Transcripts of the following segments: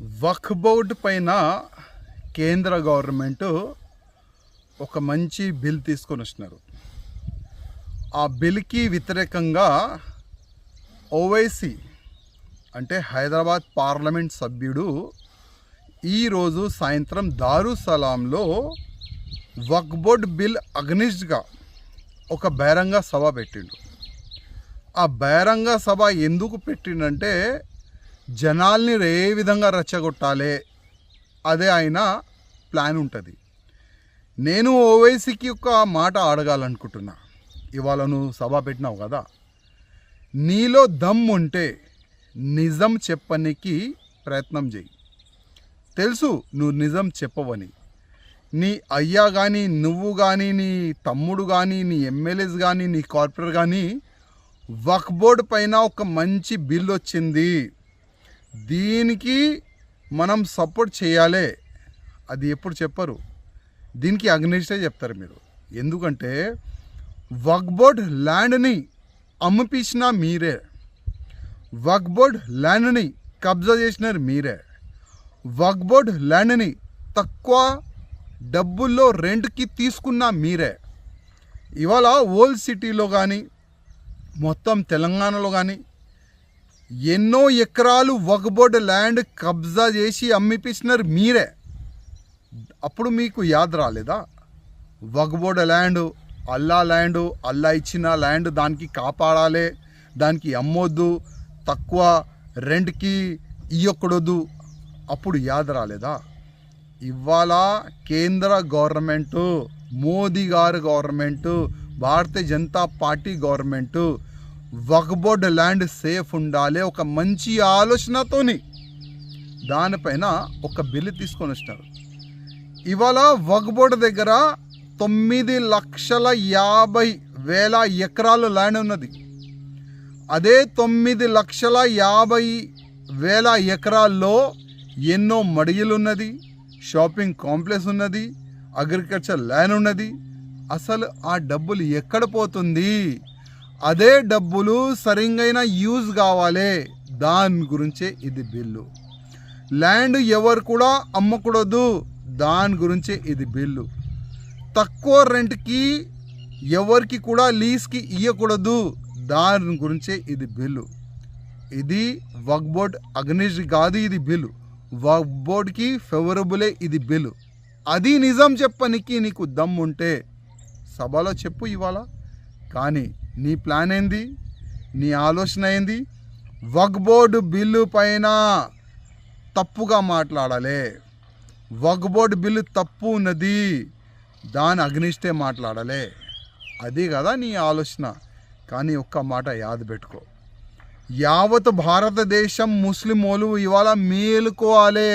వక్ఫ్ board పైన కేంద్ర government ఒక మంచి బిల్ తీసుకొని వచ్చినారు. ఆ బిల్కి వ్యతిరేకంగా ఓవైసీ అంటే హైదరాబాద్ పార్లమెంట్ సభ్యుడు ఈరోజు సాయంత్రం దారుసలాంలో వక్ఫ్ బోర్డ్ బిల్ అగ్నిస్ట్గా ఒక బహిరంగ సభ పెట్టిండు. ఆ బహిరంగ సభ ఎందుకు పెట్టిండంటే జనాల్ని ఏ విధంగా రెచ్చగొట్టాలి అదే ఆయన ప్లాన్ ఉంటుంది. నేను ఓవైసీకి ఒక మాట అడగాలనుకుంటున్నా. ఇవాళ నువ్వు సభ పెట్టినావు కదా, నీలో దమ్ ఉంటే నిజం చెప్పనికి ప్రయత్నం చేయి. తెలుసు నువ్వు నిజం చెప్పవని. నీ అయ్యా కానీ, నువ్వు కానీ, నీ తమ్ముడు కానీ, నీ ఎమ్మెల్యేస్ కానీ, నీ కార్పొరేటర్ కానీ వక్ఫ్ బోర్డు పైన ఒక మంచి బిల్ వచ్చింది, దీనికి మనం సపోర్ట్ చేయాలి, అది ఎప్పుడు చెప్పరు. దీనికి అగ్నిస్టే చెప్తారు మీరు. ఎందుకంటే వక్ఫ్ బోర్డ్ ల్యాండ్ని అమ్మిపించిన మీరే, వక్ఫ్ బోర్డ్ ల్యాండ్ని కబ్జా చేసినారు మీరే, వక్ఫ్ బోర్డ్ ల్యాండ్ని తక్కువ డబ్బుల్లో రెంట్కి తీసుకున్న మీరే. ఇవాళ ఓల్డ్ సిటీలో కానీ మొత్తం తెలంగాణలో కానీ ఎన్నో ఎకరాలు వక్ఫ్ బోర్డ్ ల్యాండ్ కబ్జా చేసి అమ్మిపించినారు మీరే. అప్పుడు మీకు యాద్ రాలేదా? వక్ఫ్ బోర్డ్ ల్యాండ్ అల్లా ఇచ్చిన ల్యాండ్, దానికి కాపాడాలి, దానికి అమ్మొద్దు, తక్కువ రెంట్కి ఇవ్వకూడదు. అప్పుడు యాద్ రాలేదా? ఇవాళ కేంద్ర గవర్నమెంటు, మోదీ గారు government, Bharatiya Janata party government వక్ఫ్ బోర్డ్ ల్యాండ్ సేఫ్ ఉండాలి ఒక మంచి ఆలోచనతోని దానిపైన ఒక బిల్లు తీసుకొని వచ్చినారు. ఇవాళ వక్ఫ్ బోర్డు దగ్గర 9,50,000 ఎకరాలు ల్యాండ్ ఉన్నది. అదే 9,50,000 ఎకరాల్లో ఎన్నో మడియలు ఉన్నది, షాపింగ్ కాంప్లెక్స్ ఉన్నది, అగ్రికల్చర్ ల్యాండ్ ఉన్నది. అసలు ఆ డబ్బులు ఎక్కడ పోతుంది? అదే డబ్బులు సరిగైన యూజ్ కావాలి, దాని గురించే ఇది బిల్లు. ల్యాండ్ ఎవరు కూడా అమ్మకూడదు, దాని గురించే ఇది బిల్లు. తక్కువ రెంట్కి ఎవరికి కూడా లీజ్కి ఇవ్వకూడదు, దాని గురించే ఇది బిల్లు. ఇది వక్ఫ్ బోర్డ్ అగ్నిస్ట్ కాదు, ఇది బిల్లు. వక్ఫ్ బోర్డ్కి ఫేవరబులే ఇది బిల్లు. అది నిజం చెప్పనికి నీకు దమ్ము ఉంటే సభలో చెప్పు ఇవాళ. కానీ నీ ప్లాన్ ఏంది? నీ ఆలోచన ఏంది? వక్ఫ్ బోర్డు బిల్లు పైన తప్పుగా మాట్లాడాలి, వక్ఫ్ బోర్డు బిల్లు తప్పు ఉన్నది, దాని అగ్నిస్టే మాట్లాడాలి, అది కదా నీ ఆలోచన. కానీ ఒక్క మాట యాద పెట్టుకో, యావత్ భారతదేశం ముస్లిమోలు ఇవాళ మేలుకోవాలి,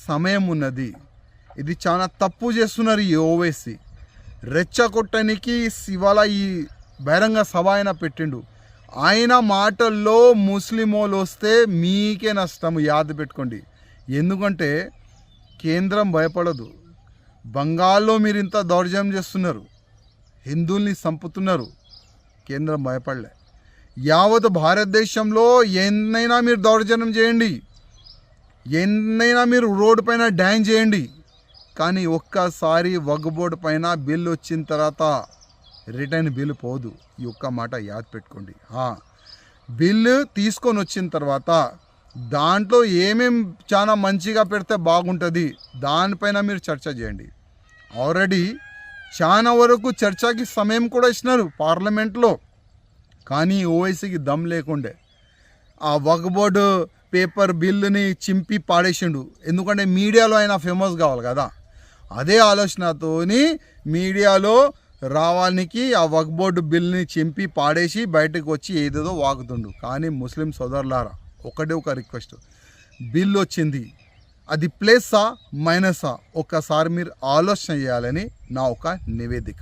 సమయం ఉన్నది. ఇది చాలా తప్పు చేస్తున్నారు ఈ ఓవైసీ. రెచ్చగొట్టడానికి ఇవాళ ఈ బహిరంగ సభ ఆయన పెట్టిండు. ఆయన మాటల్లో ముస్లిమోలు వస్తే మీకే నష్టం, యాద పెట్టుకోండి. ఎందుకంటే కేంద్రం భయపడదు. బంగాల్లో మీరు ఇంత దౌర్జన్యం చేస్తున్నారు, హిందువుల్ని చంపుతున్నారు, కేంద్రం భయపడలే. యావత్ భారతదేశంలో ఎన్నైనా మీరు దౌర్జన్యం చేయండి, ఎన్నైనా మీరు రోడ్డు పైన డ్యాన్ చేయండి, కానీ ఒక్కసారి వక్ఫ్ బోర్డు పైన బిల్లు వచ్చిన తర్వాత రిటర్న్ బిల్లు పోదు. ఈ ఒక్క మాట యాద్ పెట్టుకోండి. బిల్లు తీసుకొని వచ్చిన తర్వాత దాంట్లో ఏమేం చాలా మంచిగా పెడితే బాగుంటుంది, దానిపైన మీరు చర్చ చేయండి. ఆల్రెడీ చాలా వరకు చర్చకి సమయం కూడా ఇచ్చినారు పార్లమెంట్లో, కానీ ఓవైసీకి దమ్ లేకుండే ఆ వక్ఫ్ బోర్డు పేపర్ బిల్లుని చింపి పాడేసిండు. ఎందుకంటే మీడియాలో ఆయన ఫేమస్ కావాలి కదా. అదే ఆలోచనతోని మీడియాలో రావానికి ఆ వక్ఫ్ బోర్డు బిల్ని చింపి పాడేసి బయటకు వచ్చి ఏదేదో వాగుతుండు. కానీ ముస్లిం సోదరులారా, ఒకటే ఒక రిక్వెస్ట్, బిల్ వచ్చింది, అది ప్లస్సా మైనసా ఒక్కసారి మీరు ఆలోచన చేయాలని నా ఒక నివేదిక.